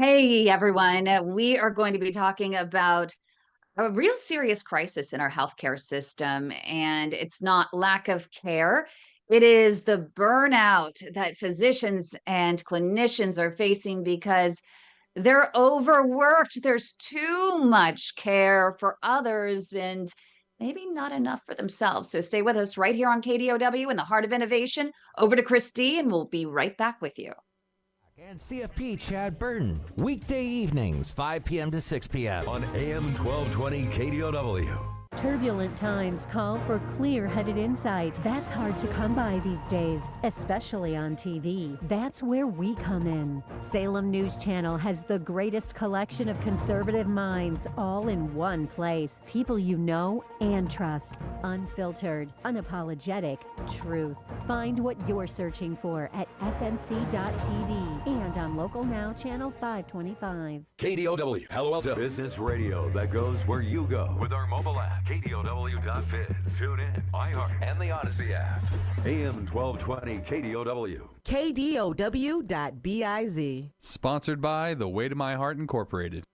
Hey everyone, we are going to be talking about a real serious crisis in our healthcare system, and it's not lack of care. It is the burnout that physicians and clinicians are facing because they're overworked. There's too much care for others and maybe not enough for themselves. So stay with us right here on KDOW in the heart of innovation. Over to Christy, and we'll be right back with you. And CFP Chad Burton, weekday evenings, 5 p.m. to 6 p.m. on AM 1220 KDOW. Turbulent times call for clear-headed insight. That's hard to come by these days, especially on TV. That's where we come in. Salem News Channel has the greatest collection of conservative minds all in one place. People you know and trust. Unfiltered, unapologetic truth. Find what you're searching for at snc.tv and on Local Now Channel 525. KDOW, Palo Alto. Business radio that goes where you go. With our mobile app, KDOW.biz. Tune in, iHeart, and the Odyssey app. AM 1220 KDOW. KDOW.biz. Sponsored by The Way to My Heart Incorporated.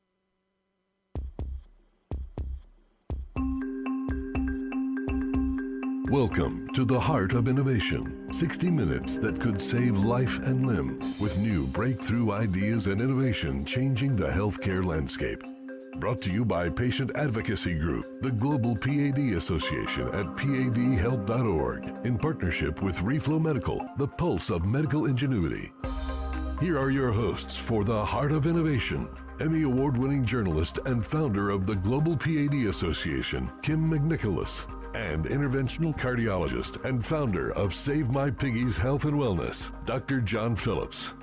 Welcome to the Heart of Innovation, 60 minutes that could save life and limb with new breakthrough ideas and innovation changing the healthcare landscape. Brought to you by Patient Advocacy Group, the Global PAD Association at padhealth.org, in partnership with Reflow Medical, the pulse of medical ingenuity. Here are your hosts for the Heart of Innovation, Emmy Award-winning journalist and founder of the Global PAD Association, Kim McNicholas, and interventional cardiologist and founder of Save My Piggies Health and Wellness, Dr. John Phillips.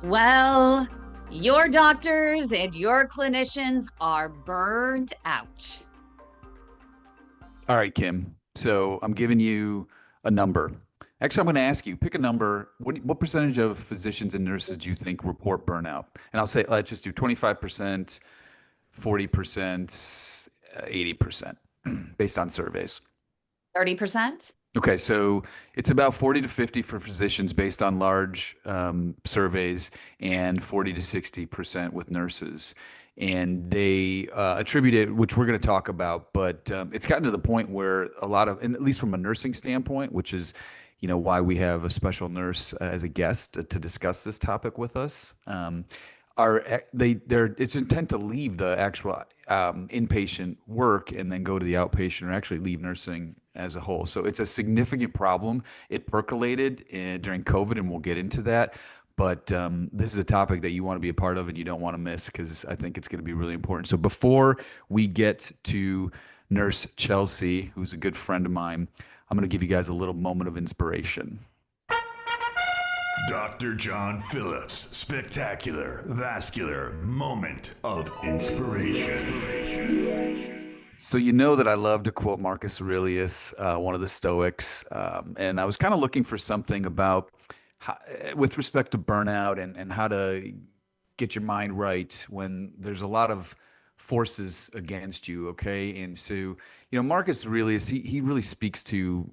Well, your doctors and your clinicians are burned out. All right, Kim. So I'm giving you a number. Actually, I'm going to ask you, pick a number. What percentage of physicians and nurses do you think report burnout? And I'll say, let's just do 25%, 40%, 80%. Based on surveys. 30%? Okay, so it's about 40 to 50 for physicians based on large surveys, and 40 to 60% with nurses. And they attribute it, which we're going to talk about, but it's gotten to the point where a lot of, and at least from a nursing standpoint, which is, you know, why we have a special nurse as a guest to discuss this topic with us. It's intent to leave the actual inpatient work and then go to the outpatient, or actually leave nursing as a whole. So it's a significant problem. It percolated during COVID, and we'll get into that. But this is a topic that you want to be a part of and you don't want to miss, because I think it's going to be really important. So before we get to Nurse Chelsea, who's a good friend of mine, I'm going to give you guys a little moment of inspiration. Dr. John Phillips, spectacular, vascular moment of inspiration. So you know that I love to quote Marcus Aurelius, one of the Stoics, and I was kind of looking for something about with respect to burnout and how to get your mind right when there's a lot of forces against you, okay? And so, you know, Marcus Aurelius, he really speaks to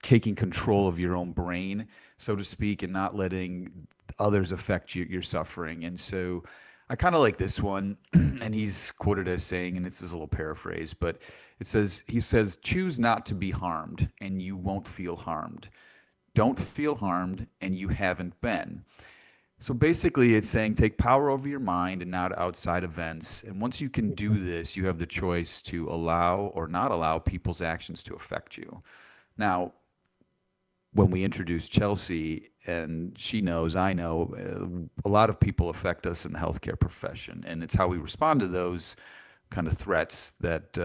taking control of your own brain, so to speak, and not letting others affect your suffering. And so I kind of like this one, and he's quoted as saying, and it's this little paraphrase, but he says, choose not to be harmed and you won't feel harmed. Don't feel harmed and you haven't been. So basically it's saying take power over your mind and not outside events. And once you can do this, you have the choice to allow or not allow people's actions to affect you. Now, when we introduced Chelsea, and she knows, I know, a lot of people affect us in the healthcare profession, and it's how we respond to those kind of threats that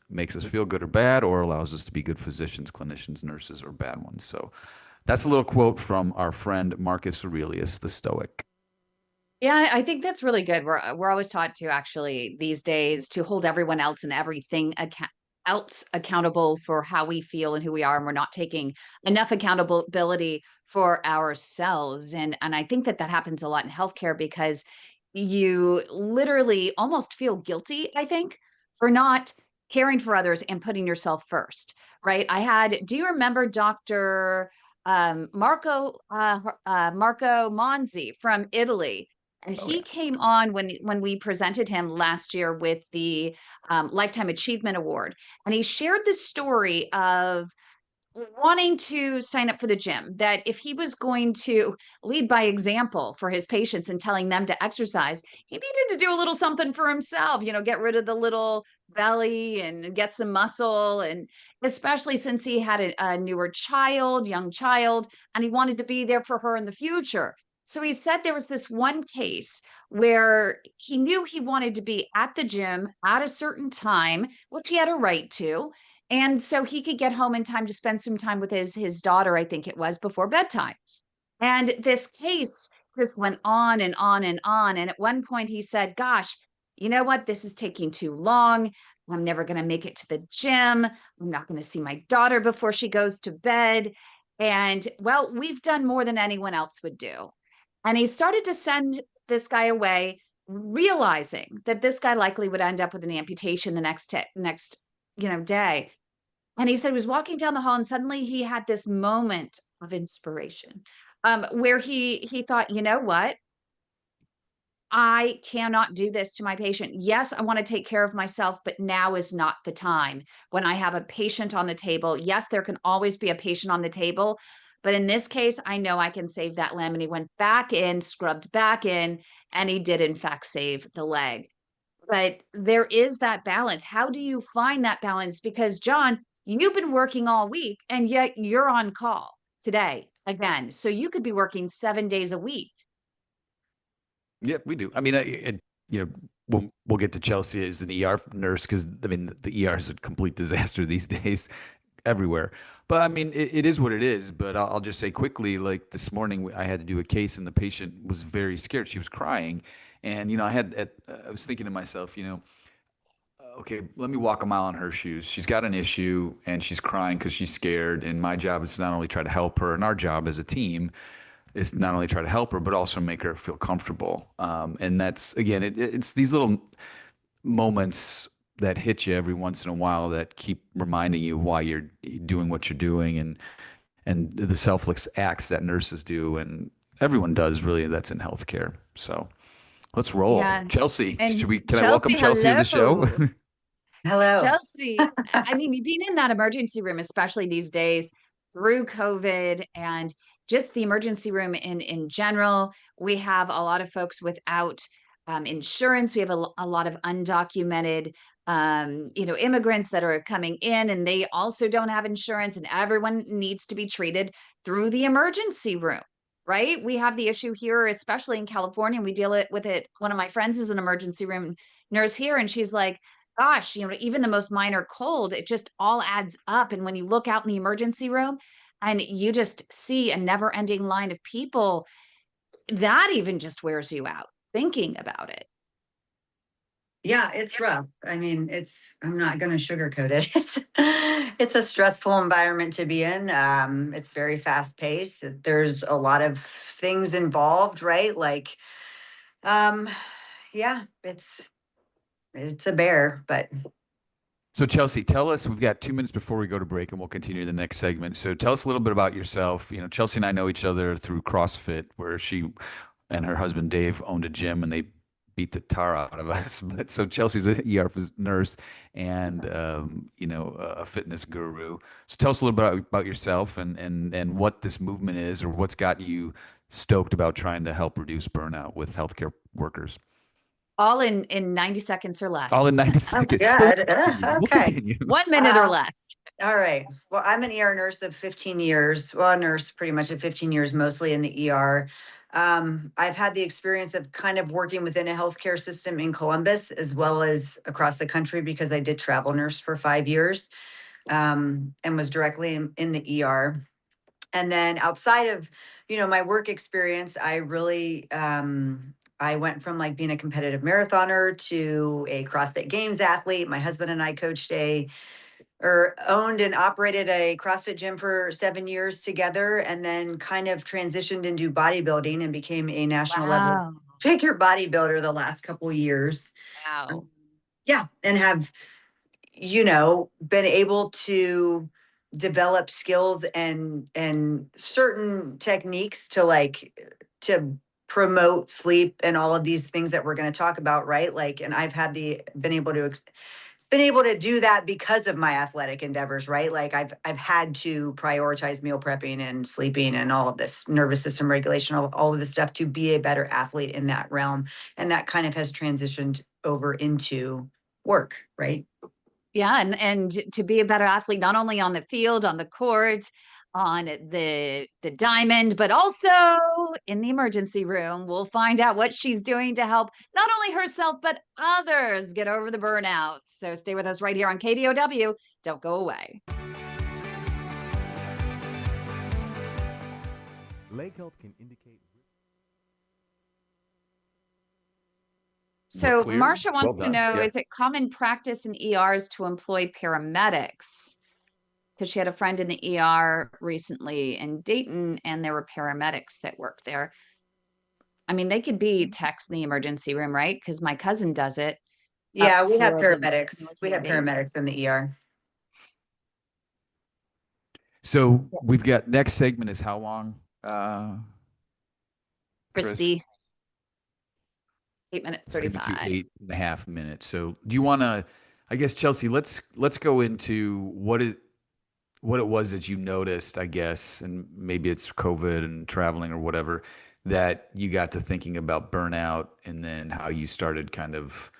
makes us feel good or bad, or allows us to be good physicians, clinicians, nurses, or bad ones. So that's a little quote from our friend Marcus Aurelius, the Stoic. Yeah, I think that's really good. We're always taught to actually these days to hold everyone else and everything else accountable for how we feel and who we are, and we're not taking enough accountability for ourselves. And I think that happens a lot in healthcare, because you literally almost feel guilty, I think, for not caring for others and putting yourself first, right? Do you remember Dr. Marco Monzi from Italy? And Oh he yeah. came on when we presented him last year with the Lifetime Achievement Award, and he shared the story of wanting to sign up for the gym, that if he was going to lead by example for his patients and telling them to exercise, he needed to do a little something for himself, get rid of the little belly and get some muscle. And especially since he had a newer young child, and he wanted to be there for her in the future. So he said there was this one case where he knew he wanted to be at the gym at a certain time, which he had a right to, and so he could get home in time to spend some time with his daughter, I think it was, before bedtime. And this case just went on and on and on. And at one point he said, gosh, you know what? This is taking too long. I'm never going to make it to the gym. I'm not going to see my daughter before she goes to bed. And well, we've done more than anyone else would do. And he started to send this guy away, realizing that this guy likely would end up with an amputation the next day. And he said he was walking down the hall and suddenly he had this moment of inspiration, where he thought, you know what? I cannot do this to my patient. Yes, I want to take care of myself, but now is not the time. When I have a patient on the table, yes, there can always be a patient on the table, but in this case, I know I can save that limb. And he went back in, scrubbed back in, and he did in fact save the leg. But there is that balance. How do you find that balance? Because John, you've been working all week and yet you're on call today again. So you could be working 7 days a week. Yeah, we do. I mean, we'll get to Chelsea as an ER nurse because I mean the ER is a complete disaster these days everywhere. But I mean, it is what it is. But I'll just say quickly, like this morning, I had to do a case, and the patient was very scared. She was crying, and I was thinking to myself, okay, let me walk a mile in her shoes. She's got an issue, and she's crying because she's scared. And my job is to not only try to help her, and our job as a team is not only try to help her, but also make her feel comfortable. And that's again, it's these little moments that hit you every once in a while that keep reminding you why you're doing what you're doing, and the selfless acts that nurses do, and everyone does really. That's in healthcare. So let's roll, Yeah. Chelsea. And Can I welcome Chelsea to the show? hello. Hello. Chelsea, I mean, you've been in that emergency room, especially these days through COVID and just the emergency room in general. We have a lot of folks without insurance. We have a lot of undocumented, immigrants that are coming in, and they also don't have insurance, and everyone needs to be treated through the emergency room. Right. We have the issue here, especially in California. We deal with it. One of my friends is an emergency room nurse here, and she's like, gosh, even the most minor cold, it just all adds up. And when you look out in the emergency room and you just see a never ending line of people, that even just wears you out thinking about it. Yeah, it's rough. I mean, I'm not going to sugarcoat it. It's a stressful environment to be in. It's very fast paced. There's a lot of things involved, right? Like, um, yeah, it's a bear, but So Chelsea, tell us, we've got 2 minutes before we go to break and we'll continue the next segment. So tell us a little bit about yourself. Chelsea and I know each other through CrossFit, where she and her husband Dave owned a gym and they beat the tar out of us. But so Chelsea's an ER nurse and a fitness guru. So tell us a little bit about yourself and what this movement is, or what's got you stoked about trying to help reduce burnout with healthcare workers. All in 90 seconds or less. All in 90 seconds. good. We'll Okay. continue. 1 minute or less. All right. Well, I'm an ER nurse of 15 years. Well, a nurse pretty much of 15 years, mostly in the ER. I've had the experience of kind of working within a healthcare system in Columbus as well as across the country because I did travel nurse for 5 years, and was directly in the ER. And then outside of, my work experience, I really, I went from like being a competitive marathoner to a CrossFit Games athlete. My husband and I owned and operated a CrossFit gym for 7 years together, and then kind of transitioned into bodybuilding and became a national level figure bodybuilder the last couple of years. Wow. Yeah. And have, been able to develop skills and certain techniques to promote sleep and all of these things that we're going to talk about, right? Like, and I've had been able to do that because of my athletic endeavors, right? Like I've had to prioritize meal prepping and sleeping and all of this nervous system regulation, all of this stuff to be a better athlete in that realm. And that kind of has transitioned over into work, right? Yeah, and to be a better athlete, not only on the field, on the court, on the diamond, but also in the emergency room. We'll find out what she's doing to help not only herself, but others get over the burnout. So stay with us right here on KDOW. Don't go away. Leg health can indicate. So clear? Marsha wants Well to done. know, Yeah. is it common practice in ERs to employ paramedics? Because she had a friend in the ER recently in Dayton, and there were paramedics that worked there. I mean, they could be techs in the emergency room, right? Because my cousin does it. Yeah, we have for the paramedics. We military have base. paramedics in the ER. So we've got next segment is how long? Chris? Christy, 8 minutes, Segment 35. 8.5 minutes. So do you want to, I guess, Chelsea, let's go into what it was that you noticed, I guess, and maybe it's COVID and traveling or whatever, that you got to thinking about burnout, and then how you started kind of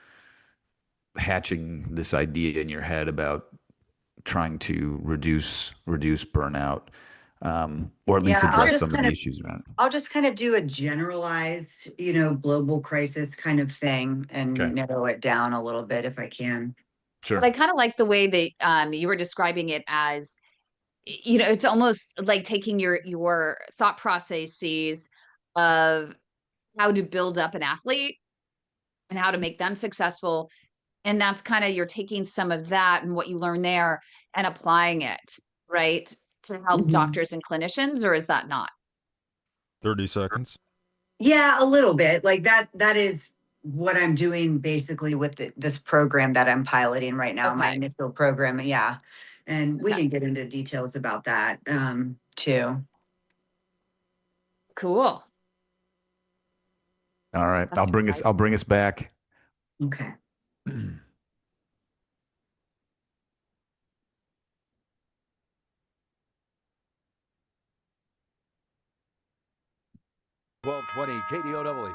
hatching this idea in your head about trying to reduce burnout, or at least Yeah, I'll address just some of kind the of issues around it. I'll just kind of do a generalized, global crisis kind of thing and Okay. narrow it down a little bit if I can. Sure. But I kind of like the way that you were describing it as, it's almost like taking your thought processes of how to build up an athlete and how to make them successful. And that's kind of, you're taking some of that and what you learn there and applying it, right, to help Mhm. doctors and clinicians, or is that not? 30 seconds. Yeah, a little bit. Like that is what I'm doing basically with this program that I'm piloting right now, my Okay. initial program. Yeah. And we Okay. can get into details about that too. Cool. All right. That's I'll bring us back. Okay. 1220 KDOW.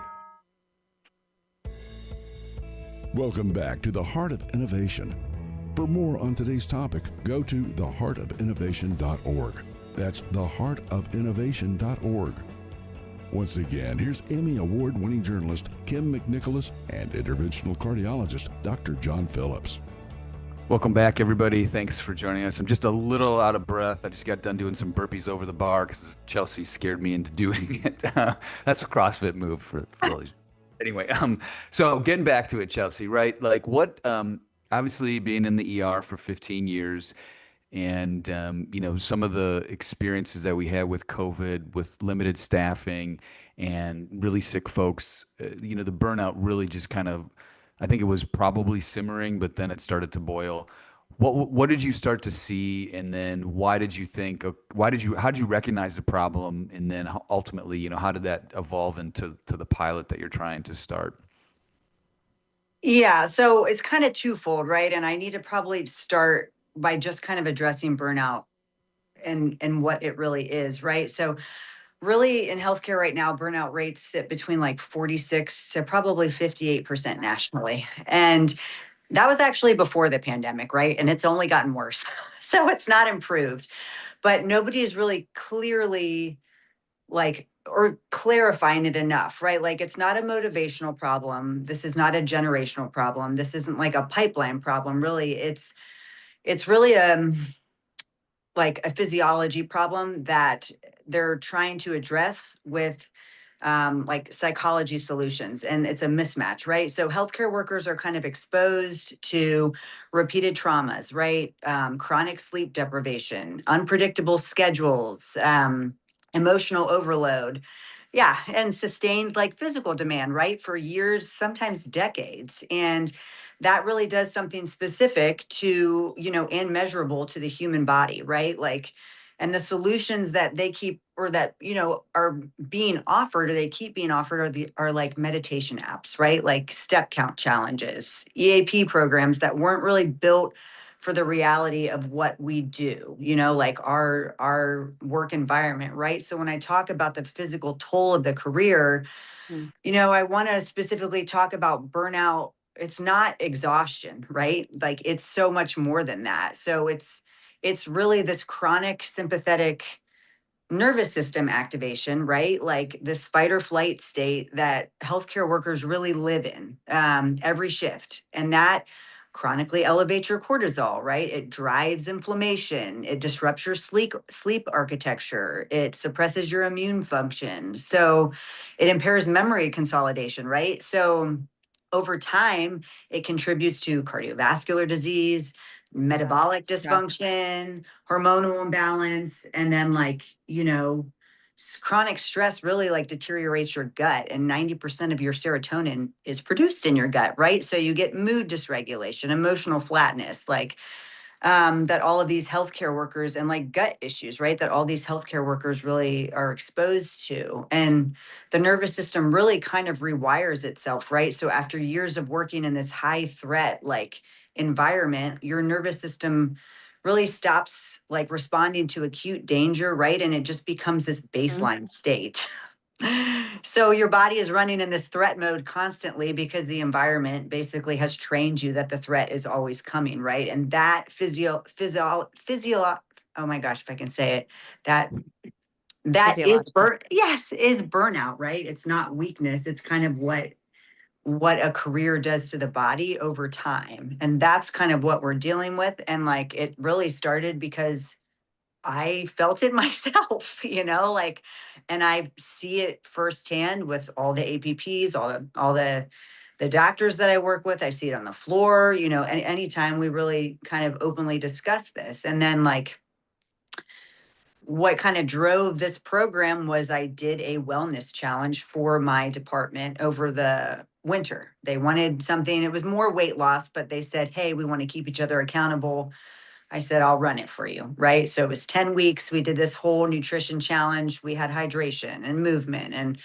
Welcome back to the Heart of Innovation. For more on today's topic, go to theheartofinnovation.org. That's theheartofinnovation.org. Once again, here's Emmy Award-winning journalist Kim McNicholas and interventional cardiologist Dr. John Phillips. Welcome back, everybody. Thanks for joining us. I'm just a little out of breath. I just got done doing some burpees over the bar because Chelsea scared me into doing it. That's a CrossFit move for those. Anyway, so getting back to it, Chelsea, right? Like what, obviously being in the ER for 15 years and, some of the experiences that we had with COVID, with limited staffing and really sick folks, the burnout really just kind of, I think it was probably simmering, but then it started to boil. What did you start to see, and then how did you recognize the problem, and then ultimately, how did that evolve into the pilot that you're trying to start? Yeah, so it's kind of twofold, right? And I need to probably start by just kind of addressing burnout and what it really is, right? So really in healthcare right now, burnout rates sit between like 46 to probably 58% nationally. And that was actually before the pandemic, right? And it's only gotten worse. So it's not improved. But nobody is really clearly or clarifying it enough, right? Like it's not a motivational problem. This is not a generational problem. This isn't like a pipeline problem. Really, it's really like a physiology problem that they're trying to address with like psychology solutions, and it's a mismatch, right? So healthcare workers are kind of exposed to repeated traumas, right? Chronic sleep deprivation, unpredictable schedules, emotional overload, yeah, and sustained like physical demand, right? For years, sometimes decades. And that really does something specific to, and measurable to the human body, right? Like, and the solutions that they keep or that, are being offered, or they keep being offered, are like meditation apps, right? Like step count challenges, EAP programs that weren't really built for the reality of what we do, like our work environment, right? So when I talk about the physical toll of the career, Mm. I want to specifically talk about burnout. It's not exhaustion, right? Like it's so much more than that. So it's really this chronic sympathetic nervous system activation, right? Like this fight or flight state that healthcare workers really live in every shift. And that chronically elevates your cortisol, right? It drives inflammation. It disrupts your sleep architecture. It suppresses your immune function. So it impairs memory consolidation, right? So over time, it contributes to cardiovascular disease, metabolic Stress. dysfunction, hormonal imbalance, and then chronic stress really like deteriorates your gut, and 90% of your serotonin is produced in your gut, right? So you get mood dysregulation, emotional flatness, like that all of these healthcare workers, and like gut issues, right? That all these healthcare workers really are exposed to. And the nervous system really kind of rewires itself, right? So after years of working in this high threat, like environment, your nervous system really stops like responding to acute danger, right? And it just becomes this baseline state. So your body is running in this threat mode constantly because the environment basically has trained you that the threat is always coming, right? And that oh my gosh, if I can say it, that is Physiological. yes, is burnout, right? It's not weakness. It's kind of what a career does to the body over time. And that's kind of what we're dealing with. And like it really started because I felt it myself, like, and I see it firsthand with all the APPs, all the doctors that I work with. I see it on the floor, anytime we really kind of openly discuss this. And then like what kind of drove this program was I did a wellness challenge for my department over the winter. They wanted something, it was more weight loss, but they said, hey, we want to keep each other accountable. I said, I'll run it for you. Right. So it was 10 weeks. We did this whole nutrition challenge. We had hydration and movement and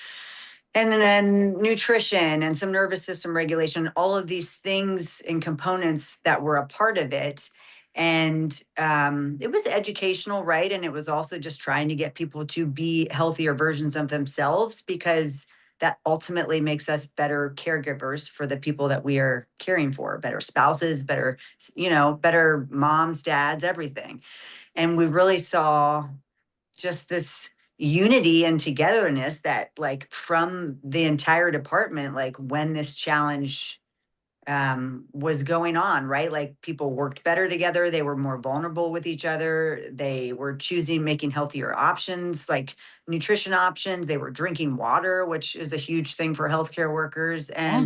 then nutrition and some nervous system regulation, all of these things and components that were a part of it. And it was educational, right? And it was also just trying to get people to be healthier versions of themselves, because that ultimately makes us better caregivers for the people that we are caring for, better spouses, better, better moms, dads, everything. And we really saw just this unity and togetherness that like from the entire department, like when this challenge was going on, right? Like people worked better together. They were more vulnerable with each other. They were making healthier options, like nutrition options. They were drinking water, which is a huge thing for healthcare workers. Yeah.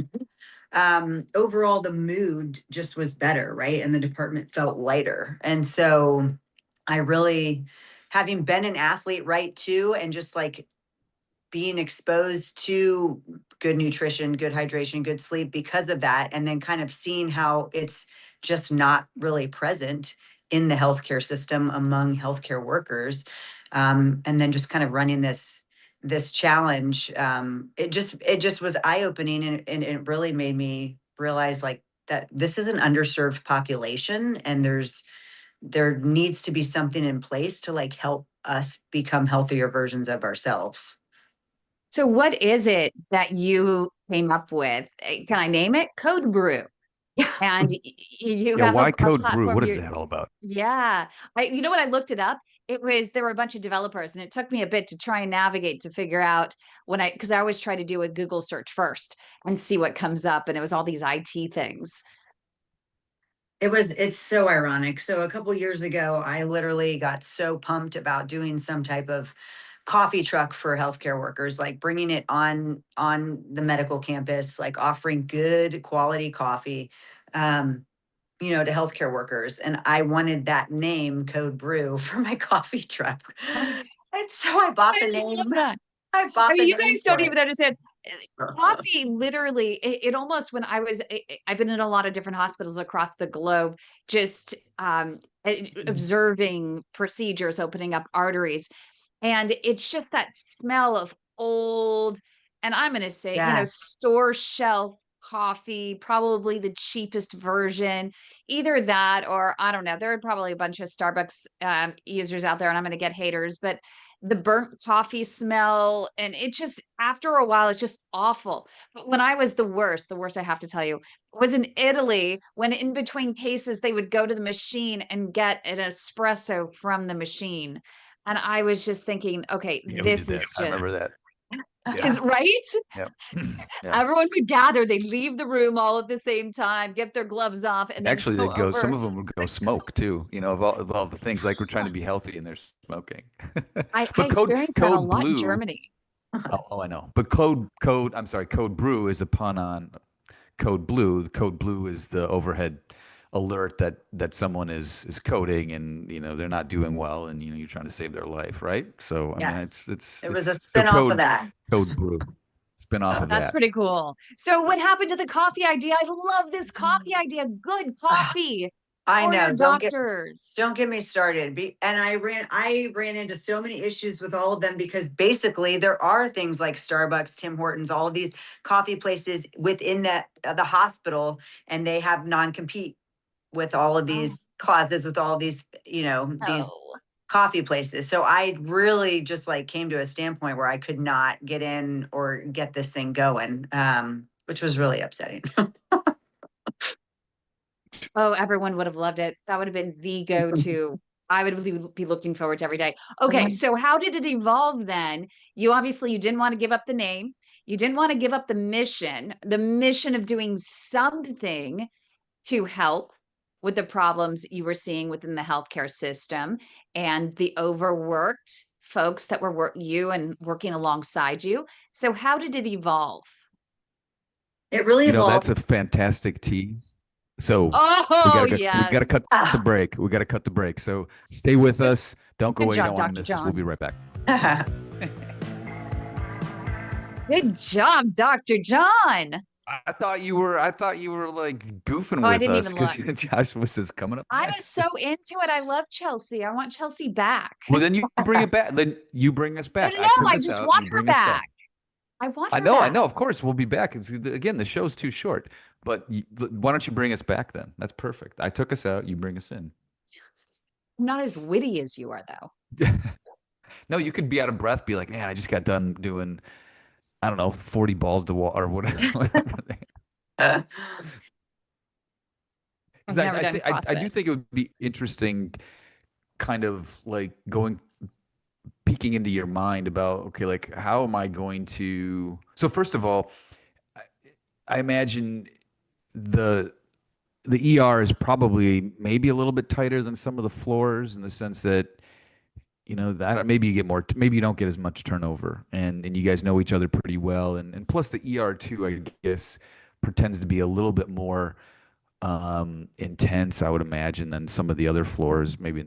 And overall, the mood just was better, right? And the department felt lighter. And so I really, having been an athlete, right, too, and just like being exposed to good nutrition, good hydration, good sleep because of that, and then kind of seeing how it's just not really present in the healthcare system among healthcare workers, and then just kind of running this challenge, it just was eye-opening, and it really made me realize like that this is an underserved population, and there needs to be something in place to like help us become healthier versions of ourselves. So what is it that you came up with? Can I name it? CodeBrew. Yeah. And you Yeah, have why a Code Brew? platform. What is that all about? Yeah. You know what? I looked it up. There were a bunch of developers, and it took me a bit to try and navigate to figure out because I always try to do a Google search first and see what comes up. And it was all these IT things. It's so ironic. So a couple years ago, I literally got so pumped about doing some type of coffee truck for healthcare workers, like bringing it on the medical campus, like offering good quality coffee, to healthcare workers. And I wanted that name, Code Brew, for my coffee truck. And so I bought the I love name. that. I I bought mean, the you name guys don't for it. even understand. Coffee literally, it almost, when I've been in a lot of different hospitals across the globe, just observing procedures, opening up arteries. And it's just that smell of old, and I'm going to say, Yeah. store shelf coffee, probably the cheapest version, either that, or I don't know. There are probably a bunch of Starbucks users out there, and I'm going to get haters, but the burnt coffee smell, and it just, after a while, it's just awful. But when I was the worst I have to tell you, was in Italy, when in between cases, they would go to the machine and get an espresso from the machine. And I was just thinking, okay, Yeah, we did this that. is I remember just, that. Yeah. is right. Yep. Yeah. Everyone would gather, they'd leave the room all at the same time, get their gloves off, and then Actually, go they'd go. Some over. of them would go smoke too. Of all the things, like we're trying to be healthy and they're smoking. I But experienced that a Code lot in Blue. Germany. Oh, I know. But I'm sorry, Code Brew is a pun on Code Blue. Code Blue is the overhead alert that someone is coding, and they're not doing well, and you're trying to save their life, right? So I mean, Yes. it's It was a so spin-off of that. Code Brew, spin off of That's that. pretty cool. So what happened to the coffee idea? I love this coffee idea. Good coffee I for your know. doctors. Don't get me started. And I ran into so many issues with all of them because basically there are things like Starbucks, Tim Hortons, all of these coffee places within the hospital, and they have non-compete with all of these clauses, with all these, these Oh. coffee places. So I really just like came to a standpoint where I could not get in or get this thing going, which was really upsetting. Oh, everyone would have loved it. That would have been the go-to. I would be looking forward to every day. Okay, so how did it evolve then? You didn't want to give up the name. You didn't want to give up the mission of doing something to help with the problems you were seeing within the healthcare system and the overworked folks that were you and working alongside you. So how did it evolve? It really That's evolved. a fantastic tease. So Oh, we gotta cut yes. the break. We gotta cut the break. So stay with us. Don't go Good away. You job, don't want to Dr. miss this. We'll John. be right back. Good job, Dr. John. I thought you were like goofing Oh, I with didn't us even because look. Joshua says coming up I was next. so into it. I love Chelsea. I want Chelsea back. Well, then you bring it back. Then you bring us No, back. no, I no. took I us just out. want You her bring us back. back. I want I her know. back. Of course, we'll be back. Again, the show's too short. But why don't you bring us back then? That's perfect. I took us out. You bring us in. I'm not as witty as you are, though. No, you could be out of breath. Be like, man, I just got done doing, I don't know, 40 balls to wall or whatever. I've Because never I, done I do CrossFit. think it would be interesting, kind of like peeking into your mind about, okay, like how am I going to? So first of all, I, I imagine the ER is probably maybe a little bit tighter than some of the floors in the sense that that maybe you get more, maybe you don't get as much turnover, and you guys know each other pretty well, and plus the ER too, I guess, pretends to be a little bit more intense, I would imagine, than some of the other floors, maybe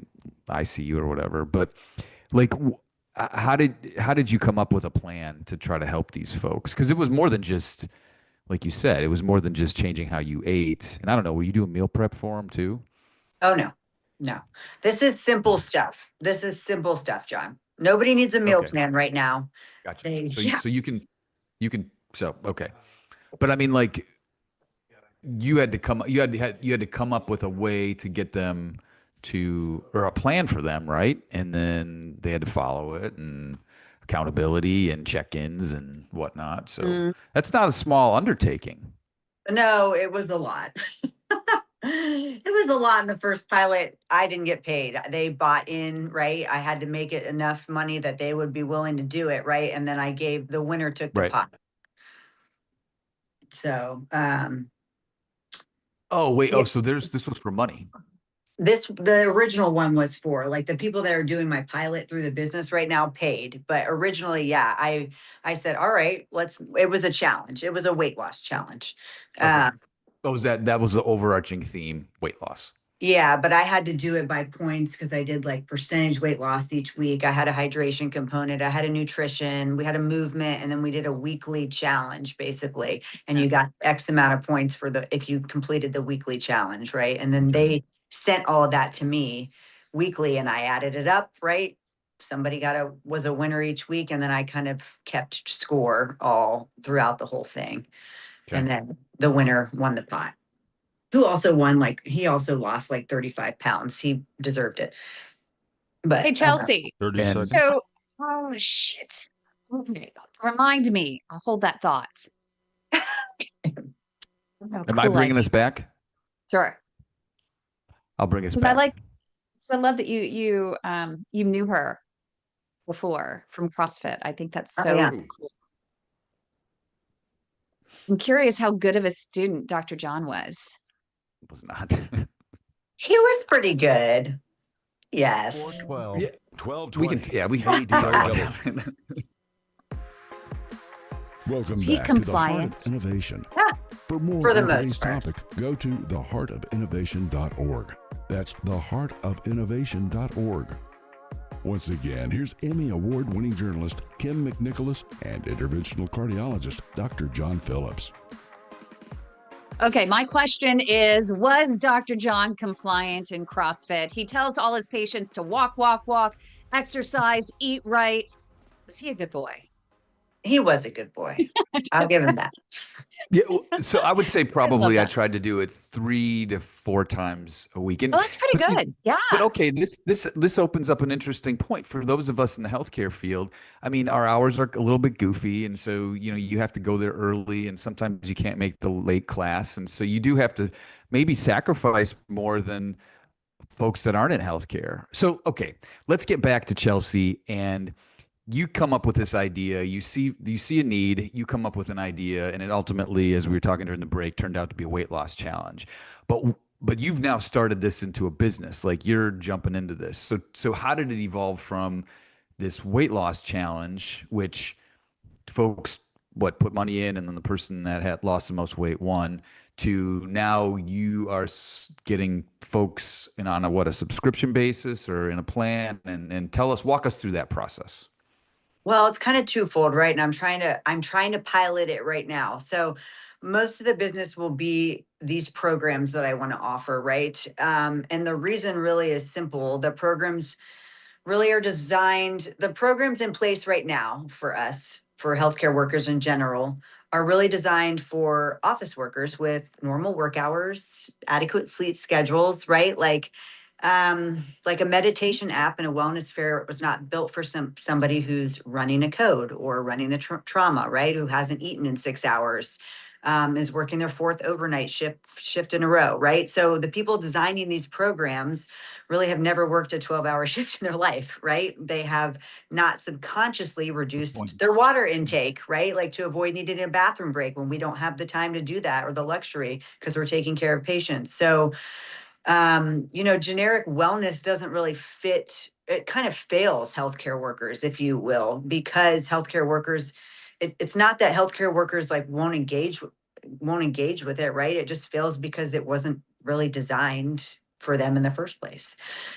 ICU or whatever. But like, how did you come up with a plan to try to help these folks? Because it was more than just, like you said, it was more than just changing how you ate. And I don't know, were you doing meal prep for them too? Oh, no, no. This is simple stuff. This is simple stuff, John. Nobody needs a meal Okay, plan right now. gotcha. Yeah. So you can okay. But I mean, like, you had to come up with a way to get them to, or a plan for them, right? And then they had to follow it, and accountability and check-ins and whatnot. So Mm. that's not a small undertaking. No, it was a lot. It was a lot in the first pilot. I didn't get paid. They bought in, right? I had to make it enough money that they would be willing to do it, right? And then the winner took the Right. pot. So, Oh, wait. yeah. Oh, so this was for money. The original one was for like the people that are doing my pilot through the business right now paid, but originally, yeah, I said, all right, it was a challenge. It was a weight loss challenge. Okay. Oh, that was the overarching theme, weight loss. Yeah, but I had to do it by points because I did like percentage weight loss each week. I had a hydration component, I had a nutrition, we had a movement, and then we did a weekly challenge basically. And you got X amount of points if you completed the weekly challenge, right? And then they sent all of that to me weekly and I added it up, right? somebody was a winner each week, and then I kind of kept score all throughout the whole thing. Okay. And then the winner won the pot. Who also won, he also lost like 35 pounds. He deserved it. But Hey, Chelsea. 30 And- seconds. So, oh shit. Okay. Remind me. I'll hold that thought. Oh, Am I cool bringing idea. us back? Sure. I'll bring us Because back. I love that you knew her before from CrossFit. I think that's Oh, so yeah. cool. I'm curious how good of a student Dr. John was. Was not. he was pretty good. Yes. 412. Yeah. 12 We can, yeah, we hate to talk about that. Welcome Is he back to the Heart compliant? of Innovation. Yeah, For more for the on most today's part. topic, go to theheartofinnovation.org. That's theheartofinnovation.org. Once again, here's Emmy Award-winning journalist Kim McNicholas and interventional cardiologist Dr. John Phillips. Okay, my question is, was Dr. John compliant in CrossFit? He tells all his patients to walk, exercise, eat right. Was he a good boy? He was a good boy. I'll give him that. Yeah, so I would say probably I that. tried to do it 3 to 4 times a week. And Oh, that's pretty but see, good. Yeah. But okay, this opens up an interesting point for those of us in the healthcare field. I mean, our hours are a little bit goofy, and so you have to go there early, and sometimes you can't make the late class, and so you do have to maybe sacrifice more than folks that aren't in healthcare. So okay, let's get back to Chelsea, and you come up with this idea. You see a need. You come up with an idea, and it ultimately, as we were talking during the break, turned out to be a weight loss challenge. But you've now started this into a business. Like, you're jumping into this. So how did it evolve from this weight loss challenge, which folks put money in, and then the person that had lost the most weight won, to now you are getting folks on a subscription basis or in a plan, and walk us through that process. Well, it's kind of twofold, right? And I'm trying to pilot it right now. So most of the business will be these programs that I want to offer, right? And the reason really is simple. The programs really are designed, the programs in place right now for us, for healthcare workers in general, are really designed for office workers with normal work hours, adequate sleep schedules, right? Like a meditation app and a wellness fair was not built for somebody who's running a code or running a trauma, right? Who hasn't eaten in 6 hours, is working their 4th overnight shift in a row, right? So the people designing these programs really have never worked a 12-hour shift in their life, right? They have not subconsciously reduced their water intake, right? Like, to avoid needing a bathroom break when we don't have the time to do that, or the luxury, because we're taking care of patients. So generic wellness doesn't really fit. It kind of fails healthcare workers, if you will, because healthcare workers, it's not that healthcare workers won't engage with it, right? It just fails because it wasn't really designed for them in the first place.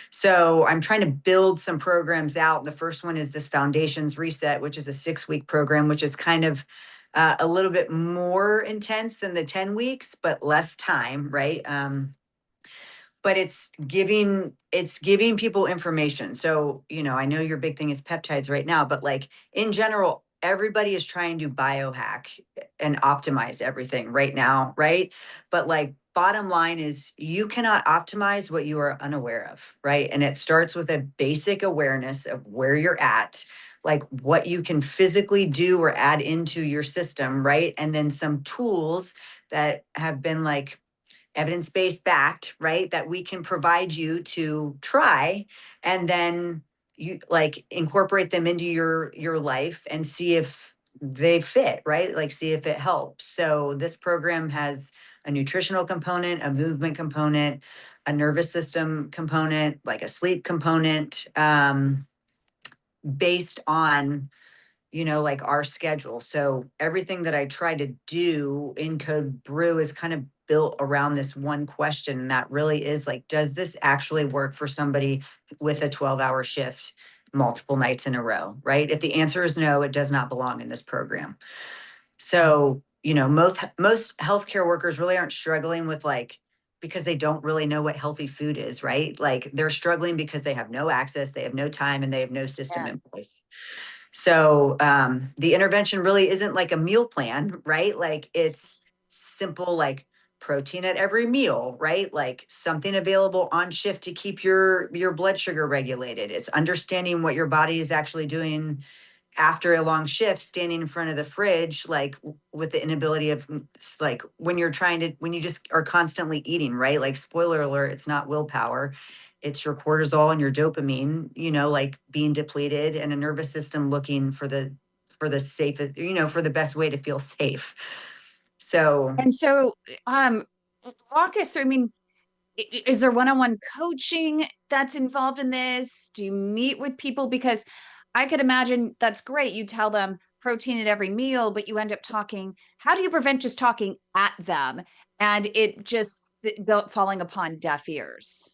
So I'm trying to build some programs out. The first one is this Foundations Reset, which is a 6-week program, which is kind of a little bit more intense than the 10 weeks, but less time, right? But it's giving people information. So, I know your big thing is peptides right now, but in general, everybody is trying to biohack and optimize everything right now, right? But bottom line is, you cannot optimize what you are unaware of, right? And it starts with a basic awareness of where you're at, like what you can physically do or add into your system, right? And then some tools that have been evidence-based backed, right? That we can provide you to try, and then you incorporate them into your life and see if they fit, right? See if it helps. So this program has a nutritional component, a movement component, a nervous system component, a sleep component, based on our schedule. So everything that I try to do in CodeBrew is kind of built around this one question. And that really is does this actually work for somebody with a 12-hour shift multiple nights in a row, right? If the answer is no, it does not belong in this program. So, most healthcare workers really aren't struggling with because they don't really know what healthy food is, right? Like they're struggling because they have no access, they have no time, and they have no system in place. So the intervention really isn't like a meal plan, right? Like it's simple, like protein at every meal, right? Like something available on shift to keep your blood sugar regulated. It's understanding what your body is actually doing after a long shift, standing in front of the fridge, like with the inability of like when you just are constantly eating, right? Like spoiler alert, it's not willpower. It's your cortisol and your dopamine, like being depleted, and a nervous system looking for the safest, for the best way to feel safe. So And so, um, walk us through, I mean, is there one-on-one coaching that's involved in this? Do you meet with people? Because I could imagine that's great. You tell them protein at every meal, but you end up talking. How do you prevent just talking at them and it just falling upon deaf ears?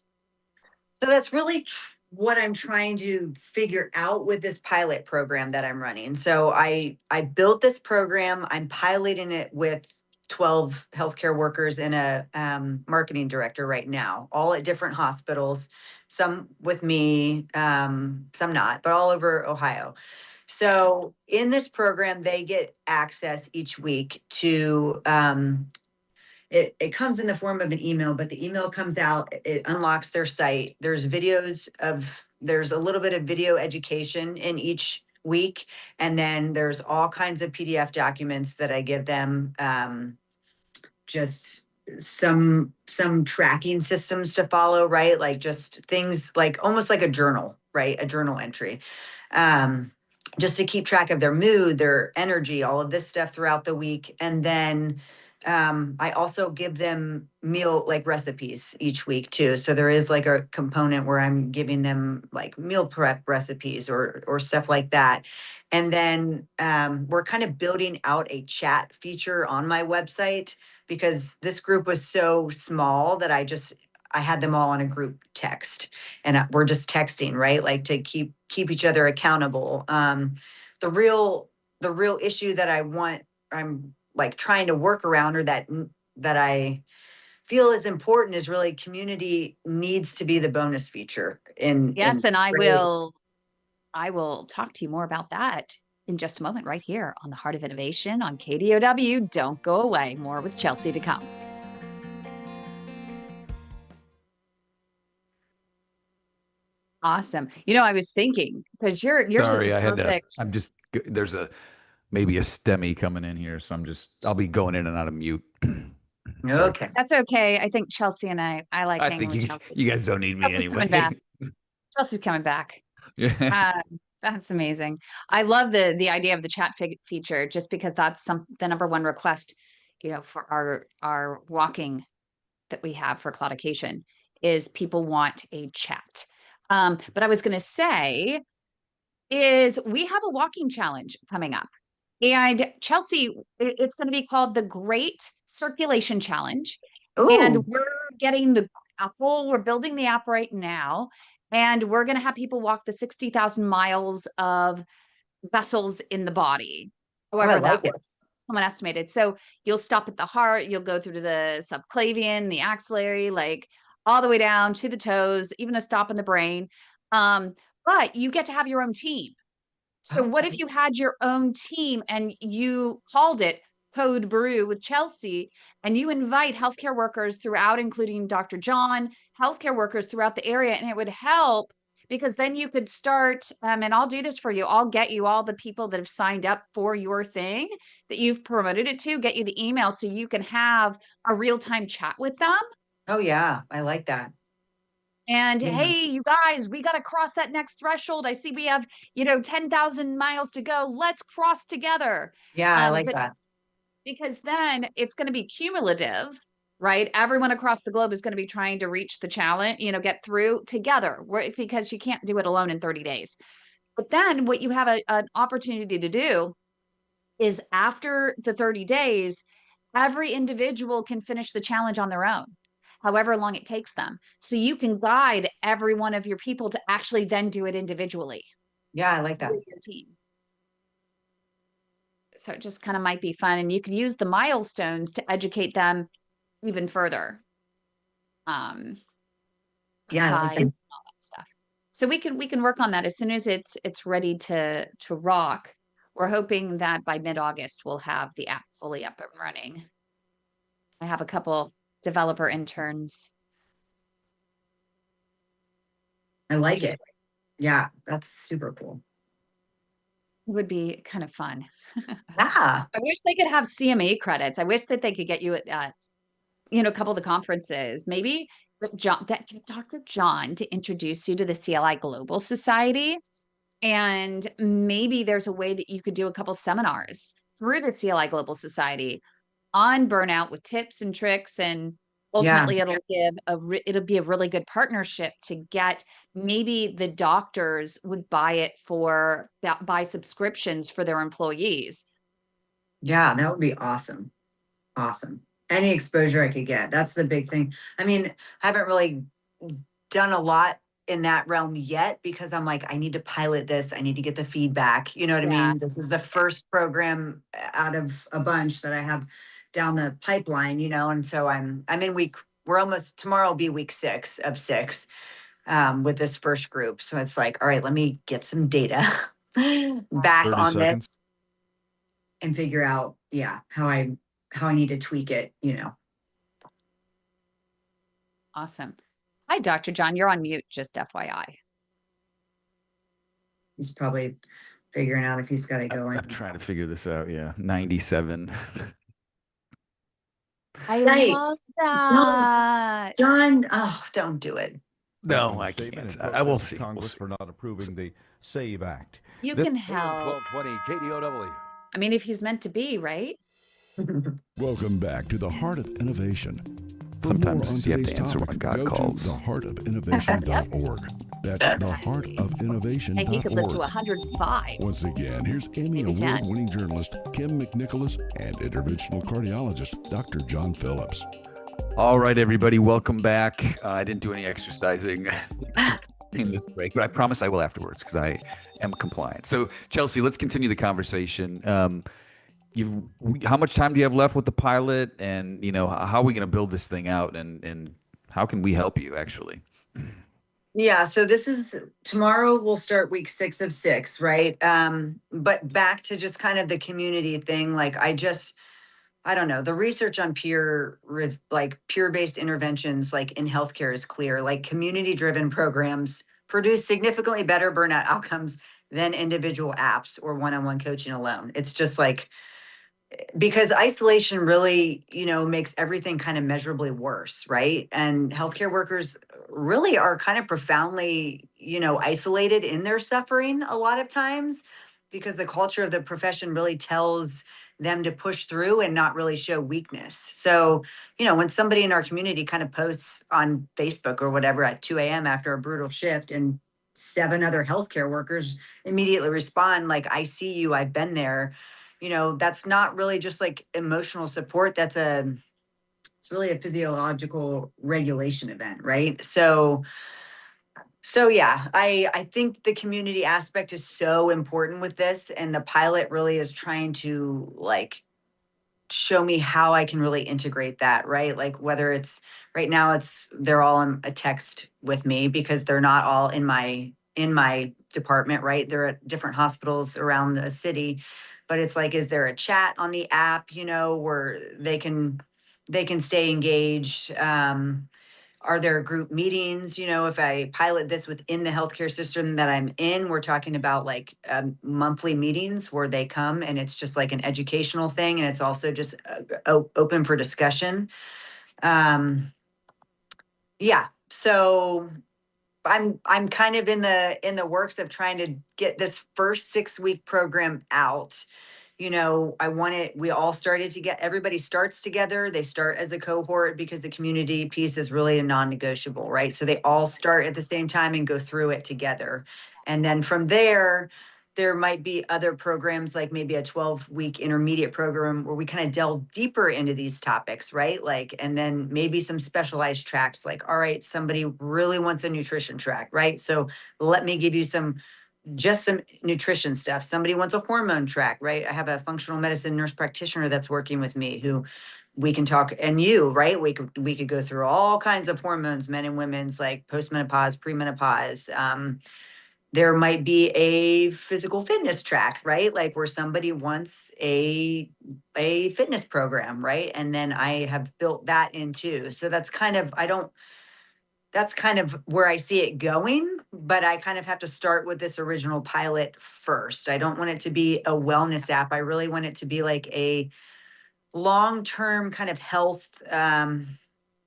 So that's really what I'm trying to figure out with this pilot program that I'm running. So I built this program. I'm piloting it with 12 healthcare workers and a marketing director right now, all at different hospitals, some with me, some not, but all over Ohio. So in this program, they get access each week to it comes in the form of an email, but the email comes out, it unlocks their site. There's a little bit of video education in each week. And then there's all kinds of PDF documents that I give them, just some tracking systems to follow, right? Like just things like almost like a journal, right? A journal entry. Just to keep track of their mood, their energy, all of this stuff throughout the week. And then I also give them meal like recipes each week too. So there is like a component where I'm giving them like meal prep recipes or stuff like that. And then we're kind of building out a chat feature on my website because this group was so small that I had them all on a group text, and we're just texting, right? Like to keep each other accountable. The real issue that I'm like trying to work around, or that I feel is important, is really community needs to be the bonus feature Yes, in and really. I will talk to you more about that in just a moment right here on the Heart of Innovation on KDOW. Don't go away. More with Chelsea to come. Awesome. I was thinking because yours is the Sorry, perfect. there's maybe a STEMI coming in here, so I'll be going in and out of mute. Sorry. Okay. That's okay. I think Chelsea and I like I hanging think with Chelsea. you guys don't need me Chelsea's coming anyway. back. Chelsea's coming back. Yeah. That's amazing. I love the idea of the chat feature just because that's the number one request, for our walking that we have for claudication is people want a chat. But I was going to say is we have a walking challenge coming up. And Chelsea, it's going to be called the Great Circulation Challenge. And Oh, we're getting we're building the app right now. And we're going to have people walk the 60,000 miles of vessels in the body, I however like that it. works. Someone estimated. So you'll stop at the heart, you'll go through to the subclavian, the axillary, like all the way down to the toes, even a stop in the brain. But you get to have your own team. So what if Okay. you had your own team and you called it CodeBrew with Chelsea, and you invite healthcare workers throughout, including Dr. John, healthcare workers throughout the area, and it would help because then you could start, and I'll do this for you. I'll get you all the people that have signed up for your thing that you've promoted it to, get you the email so you can have a real-time chat with them. Oh yeah, I like that. And Yeah. hey, you guys, we got to cross that next threshold. I see we have, 10,000 miles to go. Let's cross together. Yeah, I like But that. because then it's going to be cumulative, right? Everyone across the globe is going to be trying to reach the challenge, get through together because you can't do it alone in 30 days. But then what you have an opportunity to do is after the 30 days, every individual can finish the challenge on their own, however long it takes them. So you can guide every one of your people to actually then do it individually Yeah, I like that. with your team. So it just kind of might be fun. And you could use the milestones to educate them even further. um, Yeah, I like peptides that. and all that stuff. So we can work on that as soon as it's ready to rock. We're hoping that by mid-August we'll have the app fully up and running. I have a couple developer interns, I which like is it. great. Yeah, that's super cool. It would be kind of fun. Yeah. I wish they could have CMA credits. I wish that they could get you at a couple of the conferences. Maybe get Dr. John to introduce you to the CLI Global Society. And maybe there's a way that you could do a couple seminars through the CLI Global Society on burnout with tips and tricks. And Yeah. ultimately it'll be a really good partnership to get, maybe the doctors would buy subscriptions for their employees. Yeah, that would be awesome. Awesome. Any exposure I could get. That's the big thing. I mean, I haven't really done a lot in that realm yet because I'm like, I need to pilot this. I need to get the feedback. You know what I Yeah. mean? This is the first program out of a bunch that I have down the pipeline, and so I'm in tomorrow will be week 6 of 6 with this first group. So it's like, all right, let me get some data back 30 on seconds. this and figure out, how I need to tweak it, Awesome. Hi, Dr. John. You're on mute, just FYI. He's probably figuring out if he's got to go in. I'm trying to figure this out. Yeah, 97. I Nice. love that. John, oh, don't do it. No, I Statement can't. in I will protest see. of We'll Congress see. for not approving the SAVE Act. You This- can AM help. 1220 KDOW. I mean, if he's meant to be, right? Welcome back to the Heart of Innovation. For Sometimes more on you have to today's answer when topic, God go calls. to theheartofinnovation.org. That's Hey, he could live to theheartofinnovation.org. 105. Once again, here's Emmy Maybe 10. Award-winning journalist Kim McNicholas and interventional cardiologist Dr. John Phillips. All right, everybody, welcome back. I didn't do any exercising in this break, but I promise I will afterwards because I am compliant. So, Chelsea, let's continue the conversation. How much time do you have left with the pilot, and how are we going to build this thing out, and how can we help you actually? Yeah, so this is tomorrow. We'll start week 6 of 6, right? But back to just kind of the community thing. Like I don't know. The research on peer-based interventions, like in healthcare, is clear. Like community-driven programs produce significantly better burnout outcomes than individual apps or one-on-one coaching alone. It's just like, because isolation really, makes everything kind of measurably worse, right? And healthcare workers really are kind of profoundly, isolated in their suffering a lot of times because the culture of the profession really tells them to push through and not really show weakness. So, when somebody in our community kind of posts on Facebook or whatever at 2 a.m. after a brutal shift and 7 other healthcare workers immediately respond like, I see you, I've been there. That's not really just like emotional support. It's really a physiological regulation event, right? So yeah, I think the community aspect is so important with this, and the pilot really is trying to like show me how I can really integrate that, right? Like whether it's right now they're all in a text with me because they're not all in my department, right? They're at different hospitals around the city. But it's like, is there a chat on the app, where they can stay engaged? Are there group meetings? If I pilot this within the healthcare system that I'm in, we're talking about like monthly meetings where they come and it's just like an educational thing. And it's also just open for discussion. Yeah. So I'm kind of in the works of trying to get this first 6-week program out. We all started to everybody starts together. They start as a cohort because the community piece is really a non-negotiable, right? So they all start at the same time and go through it together. And then from there might be other programs, like maybe a 12-week intermediate program where we kind of delve deeper into these topics, right? Like, and then maybe some specialized tracks, like, all right, somebody really wants a nutrition track, right? So let me give you some nutrition stuff. Somebody wants a hormone track, right? I have a functional medicine nurse practitioner that's working with me who we can talk, and you, right? We could go through all kinds of hormones, men and women's, like postmenopause, premenopause. There might be a physical fitness track, right? Like where somebody wants a fitness program, right? And then I have built that into. So that's kind of where I see it going, but I kind of have to start with this original pilot first. I don't want it to be a wellness app. I really want it to be like a long-term kind of health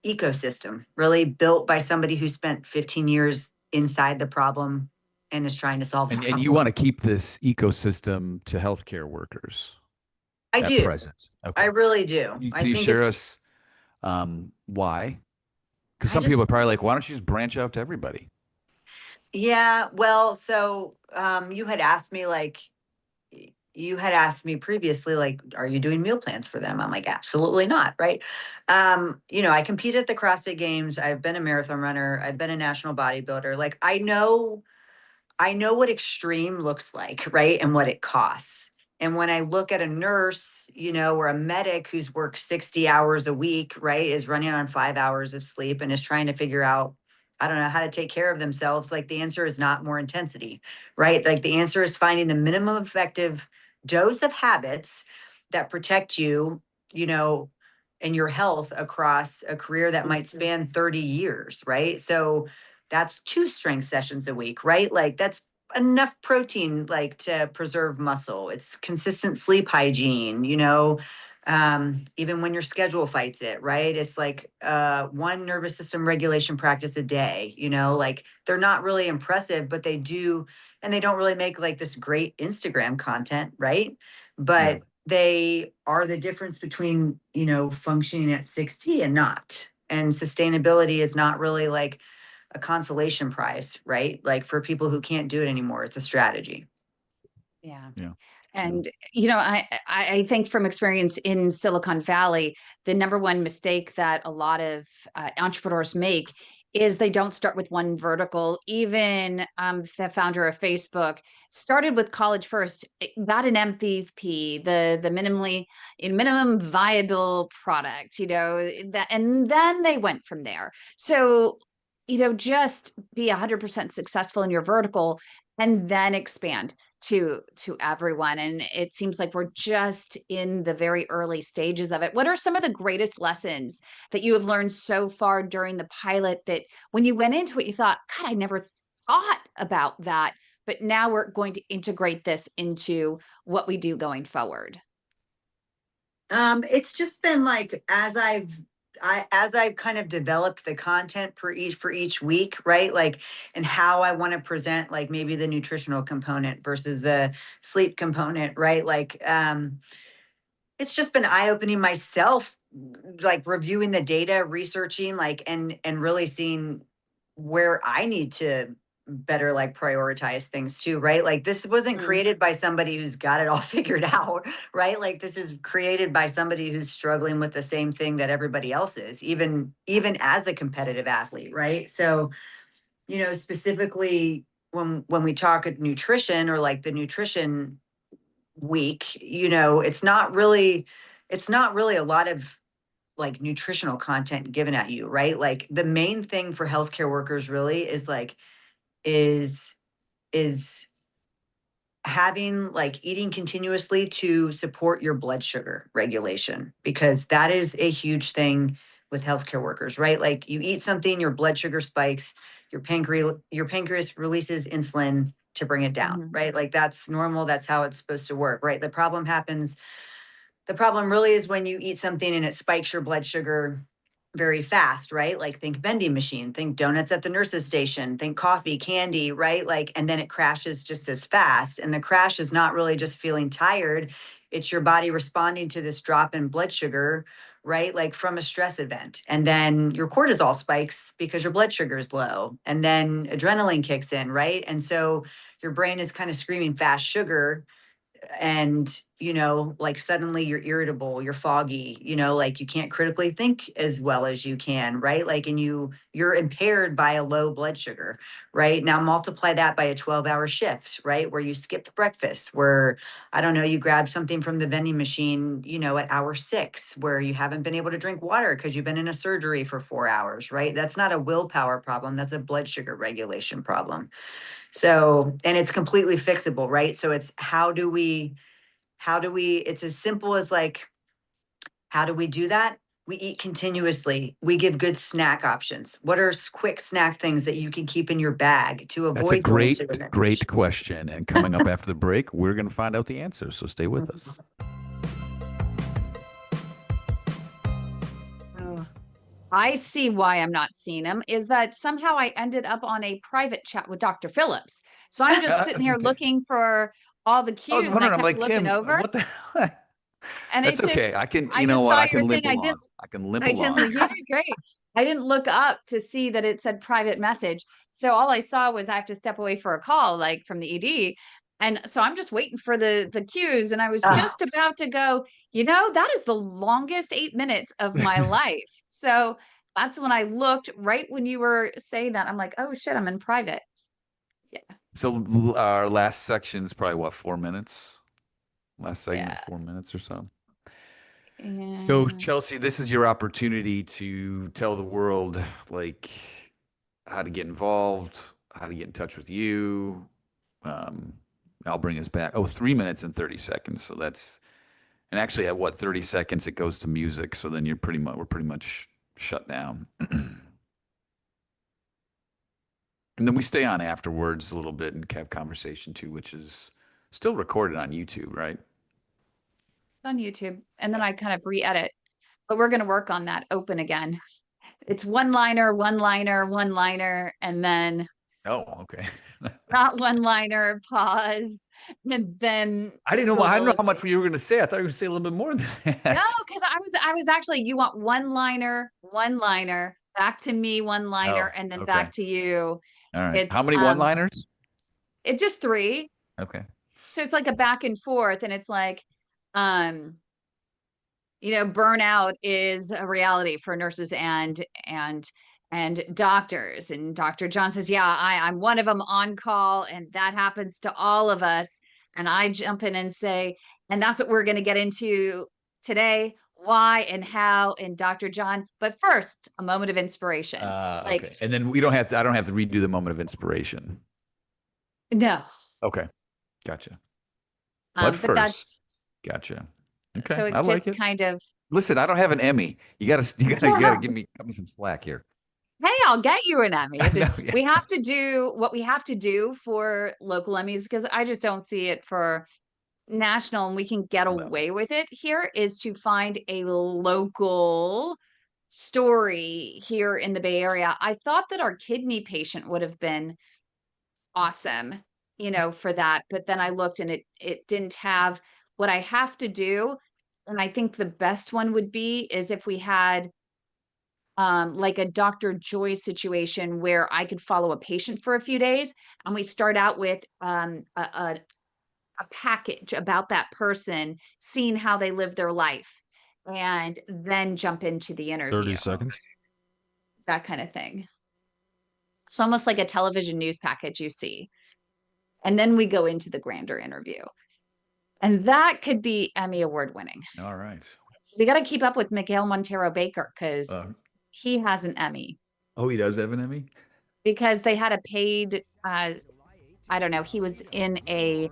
ecosystem, really built by somebody who spent 15 years inside the problem and is trying to solve the And problem. you want to keep this ecosystem to healthcare workers I at do. present. Okay. I really do. Can you share us why? Because some people are probably like, why don't you just branch out to everybody? Yeah, well, so you had asked me previously, like, are you doing meal plans for them? I'm like, absolutely not, right? I compete at the CrossFit Games. I've been a marathon runner. I've been a national bodybuilder. Like, I know what extreme looks like, right? And what it costs. And when I look at a nurse, or a medic who's worked 60 hours a week, right, is running on 5 hours of sleep and is trying to figure out, I don't know, how to take care of themselves, like the answer is not more intensity, right? Like the answer is finding the minimum effective dose of habits that protect you, and your health across a career that might span 30 years, right? So that's 2 strength sessions a week, right? Like that's enough protein, like to preserve muscle. It's consistent sleep hygiene, even when your schedule fights it, right? It's like one nervous system regulation practice a day, like they're not really impressive, but they do, and they don't really make like this great Instagram content, right? But they are the difference between, functioning at 60 and not. And sustainability is not really like a consolation prize, right? Like for people who can't do it anymore, it's a strategy. Yeah. Yeah. And, I think from experience in Silicon Valley, the number one mistake that a lot of entrepreneurs make is they don't start with one vertical. Even the founder of Facebook started with college first, got an MVP, the minimum viable product, that, and then they went from there. So, just be 100% successful in your vertical and then expand to everyone. And it seems like we're just in the very early stages of it. What are some of the greatest lessons that you have learned so far during the pilot that when you went into it, you thought, God, I never thought about that, but now we're going to integrate this into what we do going forward? It's just been like as I've kind of developed the content for each week, right? Like, and how I want to present, like maybe the nutritional component versus the sleep component, right? Like, it's just been eye-opening myself, like reviewing the data, researching, like, and really seeing where I need to better like prioritize things too, right? Like this wasn't created by somebody who's got it all figured out, right? Like this is created by somebody who's struggling with the same thing that everybody else is, even as a competitive athlete, right? So, specifically when we talk at nutrition or like the nutrition week, it's not really a lot of like nutritional content given at you, right? Like the main thing for healthcare workers really is like is is having like eating continuously to support your blood sugar regulation, because that is a huge thing with healthcare workers, right? Like you eat something, your blood sugar spikes, your pancreas releases insulin to bring it down, right? Like that's normal, that's how it's supposed to work, right? The problem really is when you eat something and it spikes your blood sugar very fast, right? Like think vending machine, think donuts at the nurse's station, think coffee, candy, right? Like, and then it crashes just as fast. And the crash is not really just feeling tired. It's your body responding to this drop in blood sugar, right? Like from a stress event. And then your cortisol spikes because your blood sugar is low. And then adrenaline kicks in, right? And so your brain is kind of screaming fast sugar, and like suddenly you're irritable, you're foggy, like you can't critically think as well as you can, right? Like, and you're impaired by a low blood sugar, right? Now multiply that by a 12-hour shift, right? Where you skipped breakfast, where, I don't know, you grab something from the vending machine, at hour 6, where you haven't been able to drink water because you've been in a surgery for 4 hours, right? That's not a willpower problem. That's a blood sugar regulation problem. So, and it's completely fixable, right? So it's it's as simple as like, how do we do that? We eat continuously. We give good snack options. What are quick snack things that you can keep in your bag to That's a avoid going to the vending great machine? question. And coming up after the break, we're going to find out the answer. So stay with us. Oh, I see why I'm not seeing him is that somehow I ended up on a private chat with Dr. Phillips. So I'm just sitting here Okay. looking for all the I was cues and I wondering, I'm kept like, looking Kim, over what the hell? and That's it okay. just, I can, I you know just what? saw I can your thing. limp along. I can limp along. You did great. I didn't look up to see that it said private message. So all I saw was I have to step away for a call, like from the ED. And so I'm just waiting for the cues. And I was Ah, just about to go, that is the longest 8 minutes of my life. So that's when I looked right when you were saying that. I'm like, oh shit, I'm in private. Yeah. So our last section is probably what, 4 minutes? Last segment, Yeah. 4 minutes or so. So Yeah. Chelsea, this is your opportunity to tell the world like how to get involved, how to get in touch with you. Um, I'll bring us back. Oh, 3 minutes and 30 seconds. So that's, and actually at what, 30 seconds it goes to music. So then we're pretty much shut down. And then we stay on afterwards a little bit and have conversation too, which is still recorded on YouTube, right? On YouTube. And then I kind of re-edit. But we're going to work on that open again. It's one liner, one liner, one liner, and then Oh, okay. not one liner, pause, and then I didn't know. I don't know how soliloquy. much you were going to say. I thought you were going to say a little bit more than No, that. because I was actually, you want one liner, back to me, one Oh, liner, and then okay. back to you. All right. How It's many one-liners? it's just 3. Okay. So it's like a back and forth, and it's like, um, burnout is a reality for nurses and doctors. And Dr. John says, yeah, I'm one of them on call, and that happens to all of us. And I jump in and say, and that's what we're going to get into today, why and how, and Dr. John. But first, a moment of inspiration. Like, Okay. And then we don't have to, I don't have to redo the moment of inspiration. no. Okay. Gotcha. But But first, that's gotcha. Okay. so I it like just it. kind of, Listen, I don't have an Emmy. You gotta cut me some slack here. hey, I'll get you an Emmy. I know. Yeah. We have to do what we have to do for local Emmys because I just don't see it for national, and we can get No. away with it here is to find a local story here in the Bay Area. I thought that our kidney patient would have been awesome, for that, but then I looked and it didn't have what I have to do. And I think the best one would be is if we had like a Dr. Joy situation where I could follow a patient for a few days and we start out with a package about that person, seeing how they live their life, and then jump into the 30 interview, seconds. that kind of thing. It's almost like a television news package you see. And then we go into the grander interview. And that could be Emmy Award winning. All right. We got to keep up with Miguel Montero Baker because Uh, he has an Emmy oh, he does have an Emmy? because they had a paid, I don't know, he was in a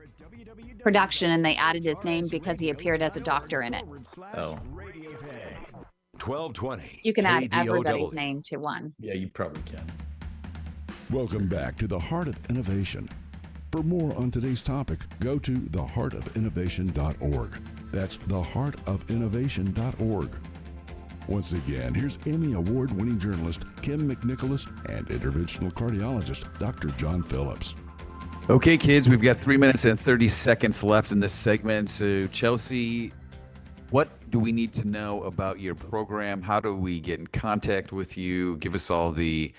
production and they added his name because he appeared as a doctor in it. Oh. 1220. You can add KDOW. everybody's name to one. Yeah, you probably can. Welcome back to the Heart of Innovation. For more on today's topic, go to theheartofinnovation.org. That's theheartofinnovation.org. Once again, here's Emmy Award-winning journalist Kim McNicholas and interventional cardiologist Dr. John Phillips. Okay, kids, we've got 3 minutes and 30 seconds left in this segment. So, Chelsea, what do we need to know about your program? How do we get in contact with you? Give us all the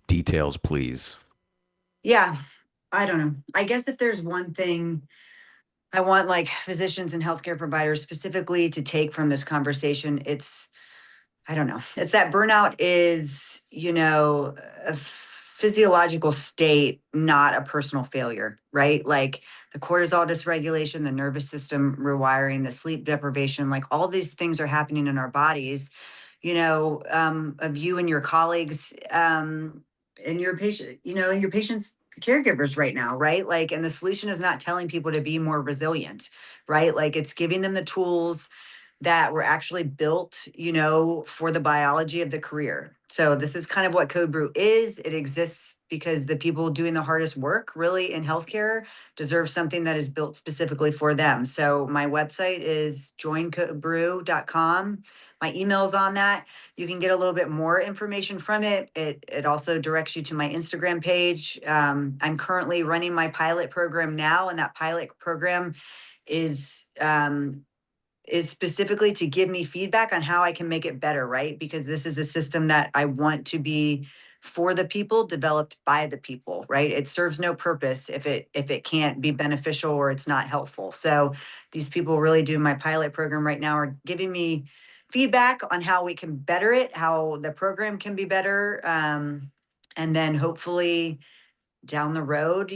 details, please. yeah, I don't know. I guess if there's one thing I want like physicians and healthcare providers specifically to take from this conversation. I don't know. It's that burnout is, a physiological state, not a personal failure, right? Like the cortisol dysregulation, the nervous system rewiring, the sleep deprivation, like all these things are happening in our bodies, of you and your colleagues, and your patient, and your patients' caregivers right now, right? Like, and the solution is not telling people to be more resilient, right? Like it's giving them the tools that were actually built, for the biology of the career. So this is kind of what CodeBrew is. It exists because the people doing the hardest work really in healthcare deserve something that is built specifically for them. So my website is joincodebrew.com. My email's on that. You can get a little bit more information from it. It also directs you to my Instagram page. I'm currently running my pilot program now, and that pilot program is specifically to give me feedback on how I can make it better, right? Because this is a system that I want to be for the people, developed by the people, right? It serves no purpose if it can't be beneficial or it's not helpful. So these people really do my pilot program right now are giving me feedback on how we can better it, how the program can be better. And then hopefully down the road,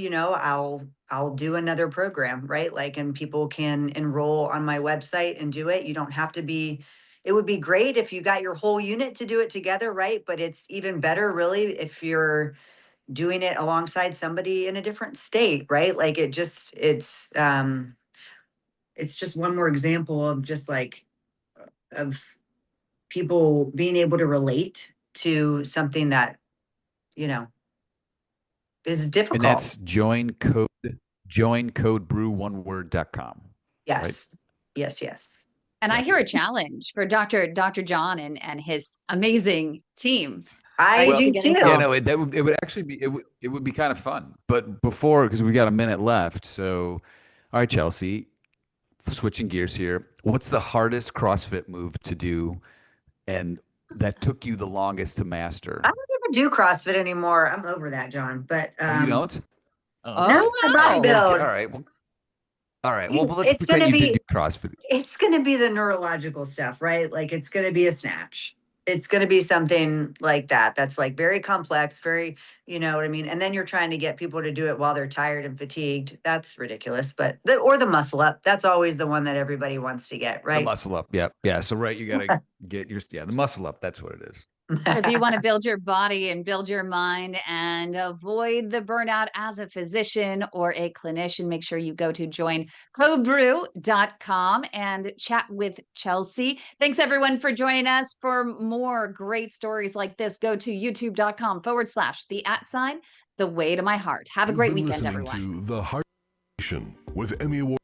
I'll do another program, right? Like, and people can enroll on my website and do it. You don't have to be, it would be great if you got your whole unit to do it together, right? But it's even better really if you're doing it alongside somebody in a different state, right? Like it's just one more example of just like of people being able to relate to something that, you know, is difficult. And that's join codebrew one word.com. Yes. Right? Yes. And I hear a challenge for Dr. John and his amazing team. I do too. Yeah, no, it would actually be it would be kind of fun. But before, because we got a minute left, so all right, Chelsea, switching gears here. What's the hardest CrossFit move to do, and that took you the longest to master? I don't even do CrossFit anymore. I'm over that, John. But You don't? Oh, my wow. body build. All right. Well, let's It's pretend gonna you did be- do CrossFit. It's going to be the neurological stuff, right? Like it's going to be a snatch. It's going to be something like that. That's like very complex, very, you know what I mean? And then you're trying to get people to do it while they're tired and fatigued. That's ridiculous. But or the muscle up. That's always the one that everybody wants to get, The right? muscle up. Yeah. Yeah. So right, you gotta get the muscle up. That's what it is. If you want to build your body and build your mind and avoid the burnout as a physician or a clinician, make sure you go to joincodebrew.com and chat with Chelsea. Thanks everyone for joining us. For more great stories like this, go to youtube.com/the @ the way to my heart. Have a great You've been weekend, listening everyone. to The Heart Nation with Emmy Award